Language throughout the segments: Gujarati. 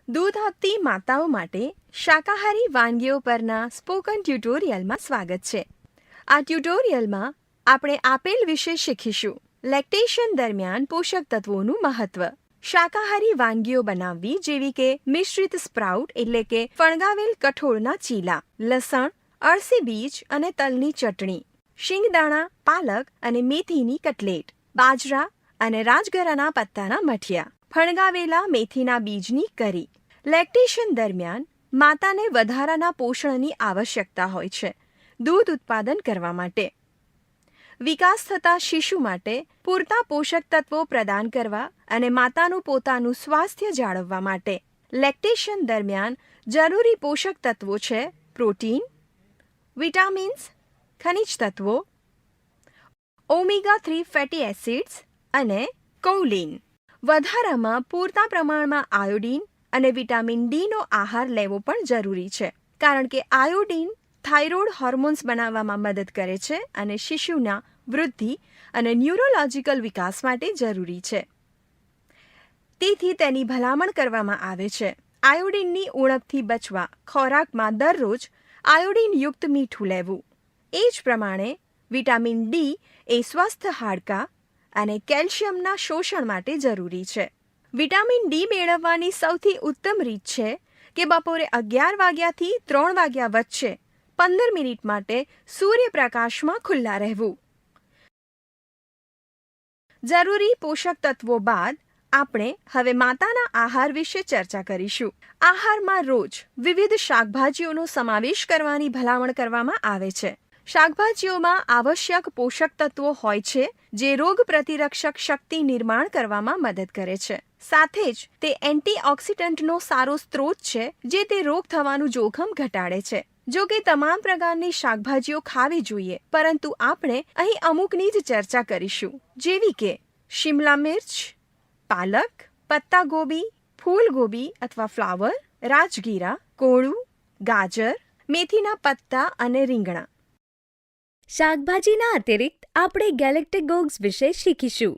દૂધ આપતી માતાઓ માટે શાકાહારી વાનગીઓ પરના સ્પોકન ટ્યુટોરિયલમાં સ્વાગત છે. આ ટ્યુટોરિયલમાં આપણે આપેલ વિશે શીખીશું: લેક્ટેશન દરમિયાન પોષક તત્વોનું મહત્વ, શાકાહારી વાનગીઓ બનાવવી જેવી કે મિશ્રિત સ્પ્રાઉટ એટલે કે ફણગાવેલ કઠોળના ચીલા, લસણ, અળસી બીજ અને તલની ચટણી, શિંગદાણા, પાલક અને મેથીની કટલેટ, બાજરા અને રાજગરાના પત્તાના મઠિયા, ફણગાવેલા મેથીના બીજની કરી. લેક્ટેશન દરમિયાન માતાને વધારાના પોષણની આવશ્યકતા હોય છે દૂધ ઉત્પાદન કરવા માટે. વિકાસ થતા શિશુ માટે પૂરતા પોષક તત્વો પ્રદાન કરવા અને માતાનું પોતાનું સ્વાસ્થ્ય જાળવવા માટે લેક્ટેશન દરમિયાન જરૂરી પોષક તત્વો છે પ્રોટીન, વિટામિન્સ, ખનિજ તત્વો, ઓમેગા-3 ફેટી એસિડ્સ અને કોલિન. વધારામાં પૂરતા પ્રમાણમાં આયોડીન અને વિટામિન ડીનો આહાર લેવો પણ જરૂરી છે, કારણ કે આયોડીન થાઇરોઇડ હોર્મોન્સ બનાવવામાં મદદ કરે છે અને શિશુના વૃદ્ધિ અને ન્યુરોલોજિકલ વિકાસ માટે જરૂરી છે. તેથી તેની ભલામણ કરવામાં આવે છે. આયોડીનની ઉણપથી બચવા ખોરાકમાં દરરોજ આયોડીનયુક્ત મીઠું લેવું. એ જ પ્રમાણે વિટામિન ડી એ સ્વસ્થ હાડકાં અને કેલ્શિયમના શોષણ માટે જરૂરી છે. વિટામિન ડી મેળવવાની સૌથી ઉત્તમ રીત છે કે બપોરે 11 વાગ્યાથી 3 વાગ્યા વચ્ચે 15 મિનિટ માટે સૂર્યપ્રકાશમાં ખુલ્લા રહેવું. જરૂરી પોષક તત્વો બાદ આપણે હવે માતાના આહાર વિશે ચર્ચા કરીશું. આહારમાં રોજ વિવિધ શાકભાજીઓનો સમાવેશ કરવાની ભલામણ કરવામાં આવે છે. શાકભાજીઓમાં આવશ્યક પોષક તત્વો હોય છે જે રોગ પ્રતિરક્ષક શક્તિ નિર્માણ કરવામાં મદદ કરે છે. સાથે જ તે એન્ટીઓક્સિડન્ટનો સારો સ્ત્રોત છે જે તે રોગ થવાનું જોખમ ઘટાડે છે. જો કે તમામ પ્રકારની શાકભાજીઓ ખાવી જોઈએ, પરંતુ આપણે અહીં અમુકની જ ચર્ચા કરીશું, જેવી કે શિમલા મિર્ચ, પાલક, પત્તાગોબી, ફૂલગોબી અથવા ફ્લાવર, રાજગીરા, કોળું, ગાજર, મેથીના પત્તા અને રીંગણા. શાકભાજીના અતિરિક્ત આપણે ગેલેક્ટેગોગ્સ વિશે શીખીશું.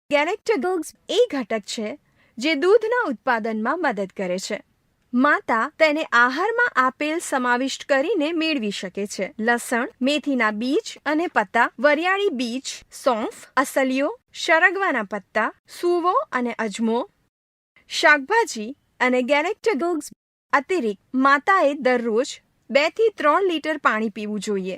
ગેલેક્ટેગોગ્સ એ ઘટક છે જે દૂધના ઉત્પાદનમાં મદદ કરે છે. માતા તેને આહારમાં આપેલ સમાવિષ્ટ કરીને મેળવી શકે છે. લસણ, મેથીના બીજ અને પત્તા, વરિયાળી બીજ, સૌંફ, અસલીઓ, શરગવાના પત્તા, સૂવો અને અજમો. શાકભાજી અને ગેલેક્ટેગોગ્સ અતિરિક્ત માતાએ દરરોજ 2 થી 3 લીટર પાણી પીવું જોઈએ.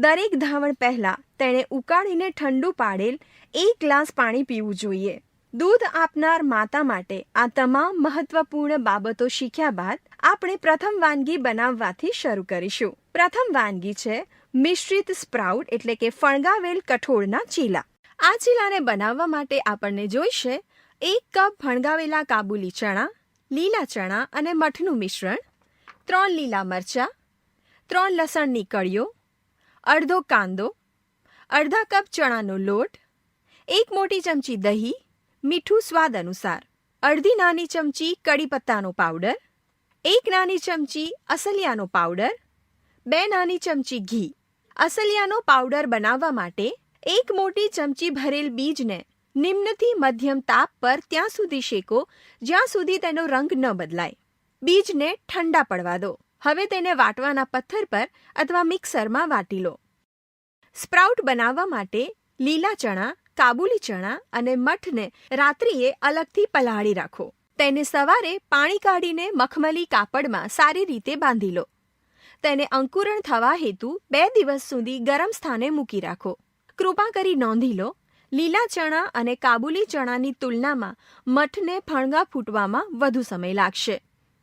દરેક ધાવણ પહેલા તેણે ઉકાળીને ઠંડુ પાડેલ 1 ગ્લાસ પાણી પીવું જોઈએ. દૂધ આપનાર માતા માટે આ તમામ મહત્વપૂર્ણ બાબતો શીખ્યા બાદ આપણે પ્રથમ વાનગી બનાવવાથી શરૂ કરીશું. પ્રથમ વાનગી છે મિશ્રિત સ્પ્રાઉટ એટલે કે ફણગાવેલ કઠોળના ચીલા. આ ચીલાને બનાવવા માટે આપણને જોઈશે 1 કપ ફણગાવેલા કાબુલી ચણા, લીલા ચણા અને મઠનું મિશ્રણ, 3 લીલા મરચાં, 3 લસણની કળીઓ, અડધો કાંદો, અડધા કપ ચણાનો લોટ, 1 મોટી ચમચી દહીં, મીઠું સ્વાદ અનુસાર, અડધી નાની ચમચી કડી પત્તાનો પાવડર, 1 નાની ચમચી અસલિયાનો પાવડર, 2 નાની ચમચી ઘી. અસલિયાનો પાવડર બનાવવા માટે 1 મોટી ચમચી ભરેલ બીજને નિમ્નથી મધ્યમ તાપ પર ત્યાં સુધી શેકો જ્યાં સુધી તેનો રંગ ન બદલાય. બીજને ઠંડા પડવા દો. હવે તેને વાટવાના પથ્થર પર અથવા મિક્સરમાં વાટી લો. સ્પ્રાઉટ બનાવવા માટે લીલા ચણા, કાબુલી ચણા અને મઠને રાત્રિએ અલગથી પલાળી રાખો. તેને સવારે પાણી કાઢીને મખમલી કાપડમાં સારી રીતે બાંધી લો. તેને અંકુરણ થવા હેતુ 2 દિવસ સુધી ગરમ સ્થાને મૂકી રાખો. કૃપા કરી નોંધી લો, લીલા ચણા અને કાબુલી ચણાની તુલનામાં મઠને ફણગા ફૂટવામાં વધુ સમય લાગશે,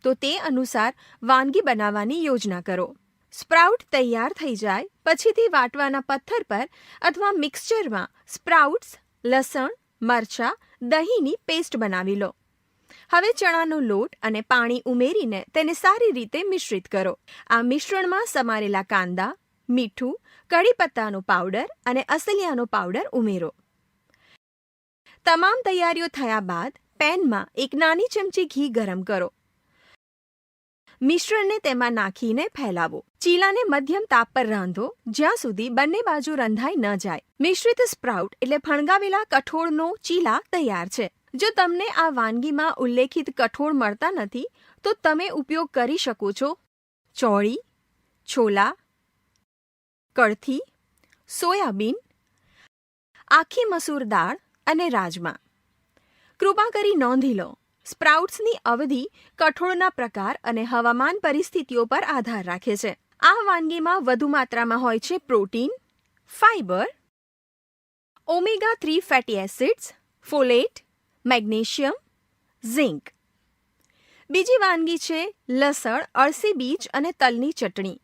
તો તે અનુસાર વાનગી બનાવવાની યોજના કરો. સ્પ્રાઉટ તૈયાર થઈ જાય પછીથી વાટવાના પથ્થર પર અથવા મિક્સચરમાં સ્પ્રાઉટ્સ, લસણ, મરચાં, દહીંની પેસ્ટ બનાવી લો. હવે ચણાનો લોટ અને પાણી ઉમેરીને તેને સારી રીતે મિશ્રિત કરો. આ મિશ્રણમાં સમારેલા કાંદા, મીઠું, કડી પત્તાનો પાવડર અને અસલિયાનો પાવડર ઉમેરો. તમામ તૈયારીઓ થયા બાદ પેનમાં 1 નાની ચમચી ઘી ગરમ કરો. મિશ્રણને તેમાં નાખીને ફેલાવો. ચીલાને મધ્યમ તાપ પર રાંધો જ્યાં સુધી બંને બાજુ રંધાઈ ન જાય. મિશ્રિત સ્પ્રાઉટ એટલે ફણગાવેલા કઠોળનો ચીલા તૈયાર છે. જો તમને આ વાનગીમાં ઉલ્લેખિત કઠોળ મળતા નથી તો તમે ઉપયોગ કરી શકો છો ચોળી, છોલા, કળથી, સોયાબીન, આખી મસૂર દાળ અને રાજમા. કૃપા કરી નોંધી લો, સ્પ્રાઉટ્સની અવધિ કઠોળના પ્રકાર અને હવામાન પરિસ્થિતિઓ પર આધાર રાખે છે. આ વાનગીમાં વધુ માત્રામાં હોય છે protein, fibre, omega three fatty acids, folate, magnesium, zinc. બીજી વાનગી છે લસણ, અળસી બીજ અને તલની ચટણી.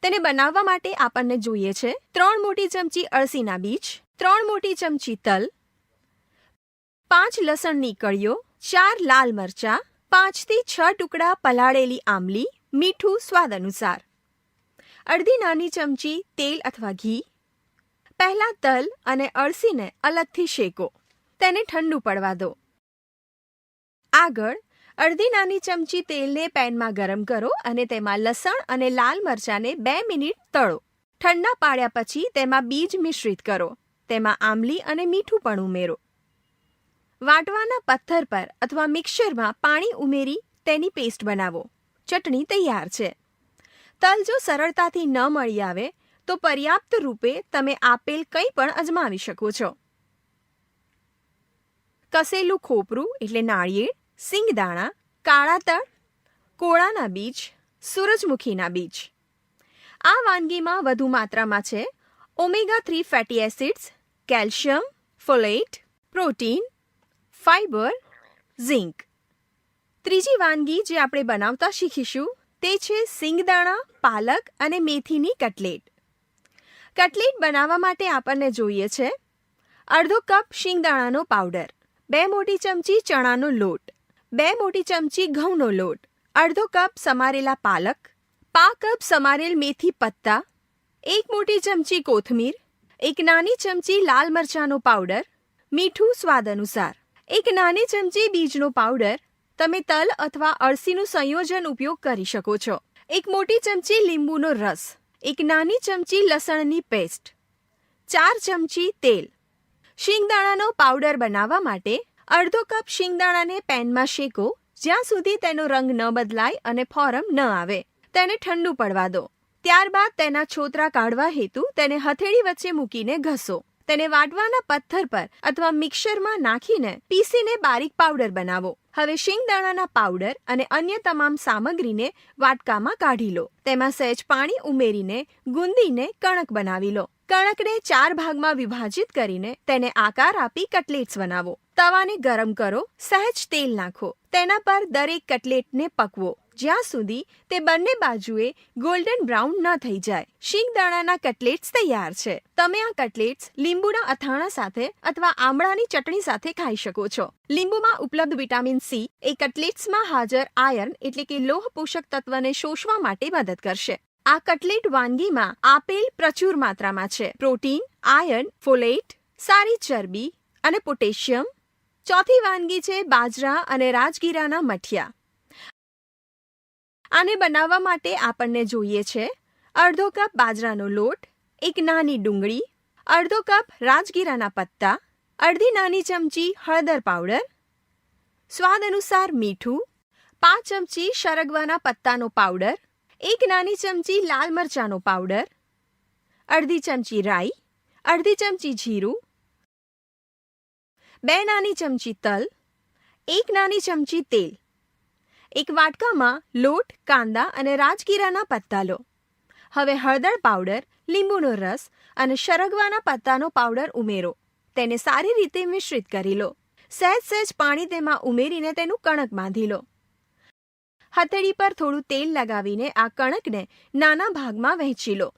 તેને બનાવવા માટે આપણને જોઈએ છે 3 મોટી ચમચી અળસીના બીજ, 3 મોટી ચમચી તલ, 5 લસણની કળીઓ, 4 લાલ મરચાં, 5 થી 6 ટુકડા પલાળેલી આંબલી, મીઠું સ્વાદ અનુસાર, અડધી નાની ચમચી તેલ અથવા ઘી. પહેલા તલ અને અળસીને અલગથી શેકો, તેને ઠંડુ પડવા દો. આગળ અડધી નાની ચમચી તેલને પેનમાં ગરમ કરો અને તેમાં લસણ અને લાલ મરચાંને 2 મિનિટ તળો. ઠંડા પાડ્યા પછી તેમાં બીજ મિશ્રિત કરો, તેમાં આંબલી અને મીઠું પણ ઉમેરો. વાટવાના પથ્થર પર અથવા મિક્સરમાં પાણી ઉમેરી તેની પેસ્ટ બનાવો. ચટણી તૈયાર છે. તલ જો સરળતાથી ન મળી આવે તો પર્યાપ્ત રૂપે તમે આપેલ કંઈ પણ અજમાવી શકો છો. કસેલું ખોપરું એટલે નાળિયેર, સિંગદાણા, કાળા તલ, કોળાના બીજ, સૂરજમુખીના બીજ. આ વાનગીમાં વધુ માત્રામાં છે omega three fatty acids, calcium, folate, protein, fibre, zinc. ત્રીજી વાનગી જે આપણે બનાવતા શીખીશું તે છે સિંગદાણા, પાલક અને મેથીની કટલેટ. કટલેટ બનાવવા માટે આપણને જોઈએ છે અડધો કપ શિંગદાણાનો પાવડર, 2 મોટી ચમચી ચણાનો લોટ, 2 મોટી ચમચી ઘઉંનો લોટ, અડધો કપ સમારેલા પાલક, પા કપ સમારેલ મેથી પત્તા, 1 મોટી ચમચી કોથમીર, 1 નાની ચમચી લાલ મરચાંનો પાવડર, મીઠું સ્વાદ અનુસાર, 1 નાની ચમચી બીજનો પાવડર. તમે તલ અથવા અળસીનું સંયોજન ઉપયોગ કરી શકો છો. 1 મોટી ચમચી લીંબુનો રસ, 1 નાની ચમચી લસણની પેસ્ટ, 4 ચમચી તેલ. શિંગદાણાનો પાવડર બનાવવા માટે અડધો કપ શિંગદાણાને પેનમાં શેકો જ્યાં સુધી તેનો રંગ ન બદલાય અને ફોરમ ન આવે. તેને ઠંડુ પડવા દો. ત્યારબાદ તેના છોતરા કાઢવા હેતુ તેને હથેળી વચ્ચે મૂકીને ઘસો. તેને વાટવાના પથ્થર પર અથવા મિક્સરમાં નાખીને પીસીને બારીક પાવડર બનાવો. હવે શિંગદાણાના પાવડર અને અન્ય તમામ સામગ્રીને વાટકામાં કાઢી લો. તેમાં સહેજ પાણી ઉમેરીને ગુંદીને કણક બનાવી લો. કણકને 4 ભાગમાં વિભાજિત કરીને તેને આકાર આપી કટલેટ્સ બનાવો. તવાને ગરમ કરો, સહેજ તેલ નાખો. તેના પર દરેક કટલેટને પકવો જ્યાં સુધી તે બંને બાજુએ ગોલ્ડન બ્રાઉન ન થઈ જાય. શિંગદાણાના કટલેટ્સ તૈયાર છે. તમે આ કટલેટ્સ લીંબુના અથાણા સાથે અથવા આમળાની ચટણી સાથે ખાઈ શકો છો. લીંબુમાં ઉપલબ્ધ વિટામિન સી એ કટલેટ્સમાં હાજર આયર્ન એટલે કે લોહ પોષક તત્વને શોષવા માટે મદદ કરશે. આ કટલેટ વાનગીમાં આપેલ પ્રચુર માત્રામાં છે પ્રોટીન, આયર્ન, ફોલેટ, સારી ચરબી અને પોટેશિયમ. ચોથી વાનગી છે બાજરા અને રાજગીરાના મઠિયા. આને બનાવવા માટે આપણને જોઈએ છે અડધો કપ બાજરાનો લોટ, 1 નાની ડુંગળી, અડધો કપ રાજગીરાના પત્તા, અડધી નાની ચમચી હળદર પાવડર, સ્વાદ અનુસાર મીઠું, 5 ચમચી શરગવાના પત્તાનો પાવડર, 1 નાની ચમચી લાલ મરચાંનો પાવડર, અડધી ચમચી રાઈ, અડધી ચમચી જીરું, 2 નાની ચમચી તલ, 1 નાની ચમચી તેલ. એક વાટકામાં લોટ, કાંદા અને રાજગીરાના પત્તા લો. હવે હળદર પાવડર, લીંબુનો રસ અને શરગવાના પત્તાનો પાવડર ઉમેરો. તેને સારી રીતે મિશ્રિત કરી લો. સહેજ પાણી તેમાં ઉમેરીને તેનું કણક બાંધી લો. હથેળી પર થોડું તેલ લગાવીને આ કણકને નાના ભાગમાં વહેંચી લો.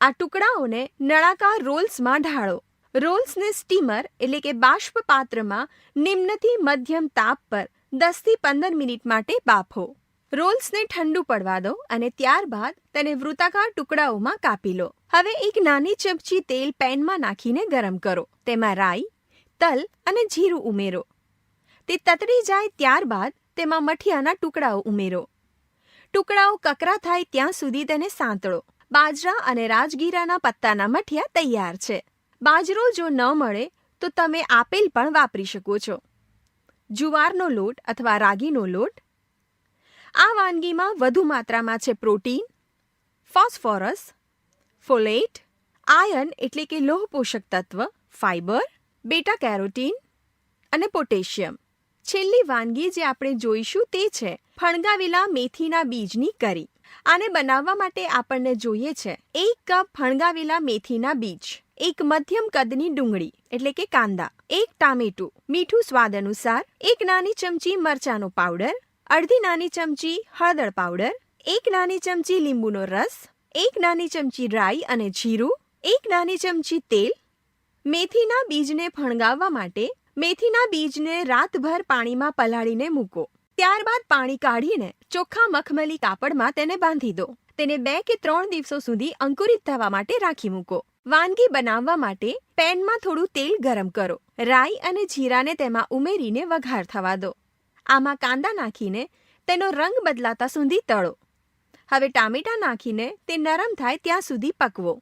આ ટુકડાઓને નળાકાર રોલ્સમાં ઢાળો. રોલ્સને સ્ટીમર એટલે કે બાષ્પ પાત્રમાં નિમ્નથી મધ્યમ તાપ પર 10 થી 15 મિનિટ માટે બાફો. રોલ્સને ઠંડુ પડવા દો અને ત્યારબાદ તેને વૃત્તાકાર ટુકડાઓમાં કાપી લો. હવે 1 નાની ચમચી તેલ પેનમાં નાખીને ગરમ કરો. તેમાં રાઈ, તલ અને જીરું ઉમેરો. તે તતડી જાય ત્યારબાદ તેમાં મઠિયાના ટુકડાઓ ઉમેરો. ટુકડાઓ કકરા થાય ત્યાં સુધી તેને સાંતળો. બાજરા અને રાજગીરાના પત્તાના મઠિયા તૈયાર છે. બાજરો જો ન મળે તો તમે આપેલ પણ વાપરી શકો છો. જુવારનો લોટ અથવા રાગીનો લોટ. આ વાનગીમાં વધુ માત્રામાં છે પ્રોટીન, ફોસ્ફોરસ, ફોલેટ, આયર્ન એટલે કે લોહ પોષક તત્વ, ફાઇબર, બેટા કેરોટીન અને પોટેશિયમ. છેલ્લી વાનગી જે આપણે જોઈશું તે છે ફણગાવેલા મેથીના બીજની કરી. આને બનાવવા માટે આપણને જોઈએ છે 1 કપ ફણગાવેલા મેથીના બીજ, 1 મધ્યમ કદની ડુંગળી એટલે કે કાંદા, 1 ટામેટું, મીઠું સ્વાદ અનુસાર, 1 નાની ચમચી મરચાંનો પાવડર, અડધી નાની ચમચી હળદર પાવડર, 1 નાની ચમચી લીંબુનો રસ, 1 નાની ચમચી રાઈ અને જીરું, 1 નાની ચમચી તેલ. મેથીના બીજને ફણગાવવા માટે મેથીના બીજને રાતભર પાણીમાં પલાળીને મૂકો. ત્યારબાદ પાણી કાઢીને ચોખ્ખા મખમલી કાપડમાં તેને બાંધી દો. તેને 2 કે 3 દિવસો સુધી અંકુરિત થવા માટે રાખી મૂકો. વાનગી બનાવવા માટે પેનમાં થોડું તેલ ગરમ કરો. રાઈ અને જીરાને તેમાં ઉમેરીને વઘાર થવા દો. આમાં કાંદા નાખીને તેનો રંગ બદલાતા સુધી તળો. હવે ટામેટાં નાખીને તે નરમ થાય ત્યાં સુધી પકવો.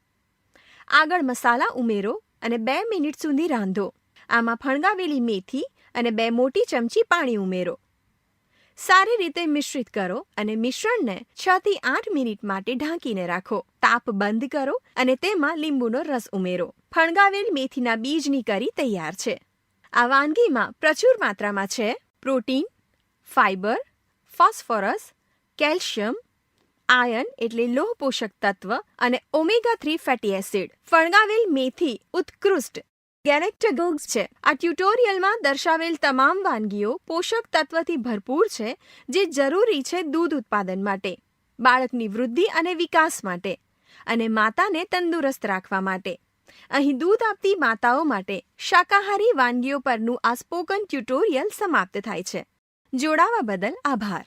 આગળ મસાલા ઉમેરો અને 2 મિનિટ સુધી રાંધો. આમાં ફણગાવેલી મેથી અને 2 મોટી ચમચી પાણી ઉમેરો. સારી રીતે મિશ્રિત કરો અને મિશ્રણને 6 થી 8 મિનિટ માટે ઢાંકીને રાખો. તાપ બંધ કરો અને તેમાં લીંબુનો રસ ઉમેરો. ફણગાવેલ મેથીના બીજની કરી તૈયાર છે. આ વાનગીમાં પ્રચુર માત્રામાં છે પ્રોટીન, ફાઇબર, ફોસ્ફોરસ, કેલ્શિયમ, આયર્ન એટલે લોહ પોષક તત્વ અને ઓમેગા 3 ફેટી એસિડ. ફણગાવેલ મેથી ઉત્કૃષ્ટ ગેલેક્ટેગોગ્સ છે. આ ટ્યુટોરિયલમાં દર્શાવેલ તમામ વાનગીઓ પોષક તત્વથી ભરપૂર છે જે જરૂરી છે દૂધ ઉત્પાદન માટે, બાળકની વૃદ્ધિ અને વિકાસ માટે અને માતાને તંદુરસ્ત રાખવા માટે. અહીં દૂધ આપતી માતાઓ માટે શાકાહારી વાનગીઓ પરનું આ સ્પોકન ટ્યુટોરિયલ સમાપ્ત થાય છે. જોડાવા બદલ આભાર.